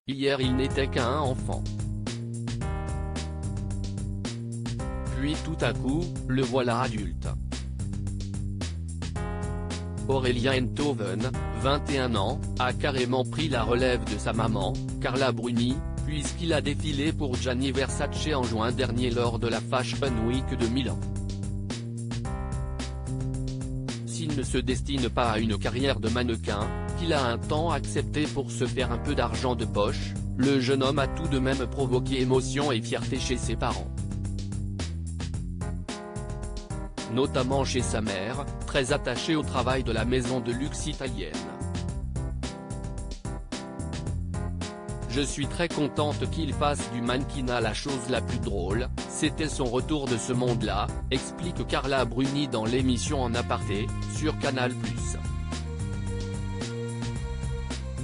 Hier il n'était qu'un enfant. Puis tout à coup, le voilà adulte. Aurélien Enthoven, 21 ans, a carrément pris la relève de sa maman, Carla Bruni, puisqu'il a défilé pour Gianni Versace en juin dernier lors de la Fashion Week de Milan. S'il ne se destine pas à une carrière de mannequin, qu'il a un temps accepté pour se faire un peu d'argent de poche, le jeune homme a tout de même provoqué émotion et fierté chez ses parents. Notamment chez sa mère, très attachée au travail de la maison de luxe italienne. Je suis très contente qu'il fasse du mannequinat la chose la plus drôle, c'était son retour de ce monde-là, explique Carla Bruni dans l'émission En Aparté, sur Canal+.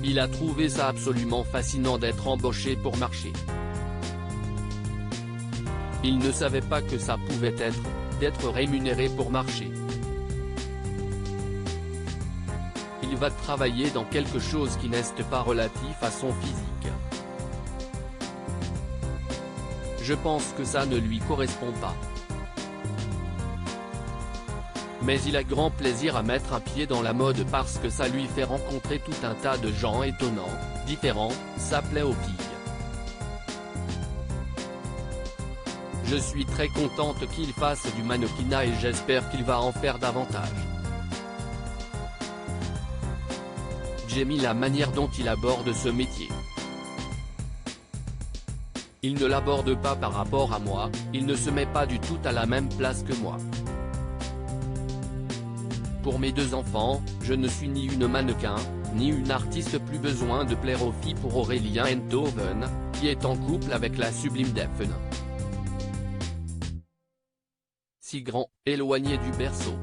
Il a trouvé ça absolument fascinant d'être embauché pour marcher. Il ne savait pas que ça pouvait être, d'être rémunéré pour marcher. Il va travailler dans quelque chose qui n'est pas relatif à son physique. Je pense que ça ne lui correspond pas. Mais il a grand plaisir à mettre un pied dans la mode parce que ça lui fait rencontrer tout un tas de gens étonnants, différents, ça plaît aux filles. Je suis très contente qu'il fasse du mannequinat et j'espère qu'il va en faire davantage. J'aime la manière dont il aborde ce métier. Il ne l'aborde pas par rapport à moi, il ne se met pas du tout à la même place que moi. Pour mes deux enfants, je ne suis ni une mannequin, ni une artiste, plus besoin de plaire aux filles pour Aurélien Enthoven, qui est en couple avec la sublime Daphne. Si grand, éloigné du berceau.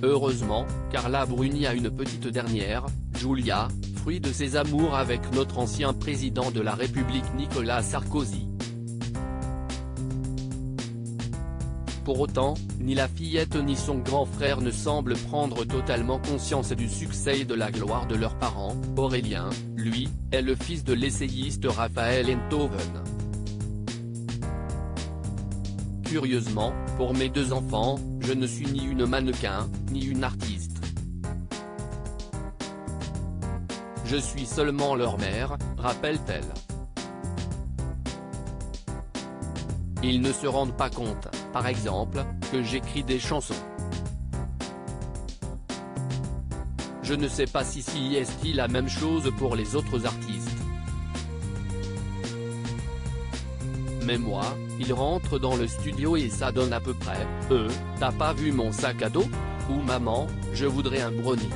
Heureusement, Carla Bruni a une petite dernière, Giulia, fruit de ses amours avec notre ancien président de la République Nicolas Sarkozy. Pour autant, ni la fillette ni son grand frère ne semblent prendre totalement conscience du succès et de la gloire de leurs parents. Aurélien, lui, est le fils de l'essayiste Raphaël Enthoven. Curieusement, pour mes deux enfants, je ne suis ni une mannequin, ni une artiste. Je suis seulement leur mère, rappelle-t-elle. Ils ne se rendent pas compte, par exemple, que j'écris des chansons. Je ne sais pas si est-il la même chose pour les autres artistes. Mais moi, il rentre dans le studio et ça donne à peu près, t'as pas vu mon sac à dos? Ou maman, je voudrais un brownie.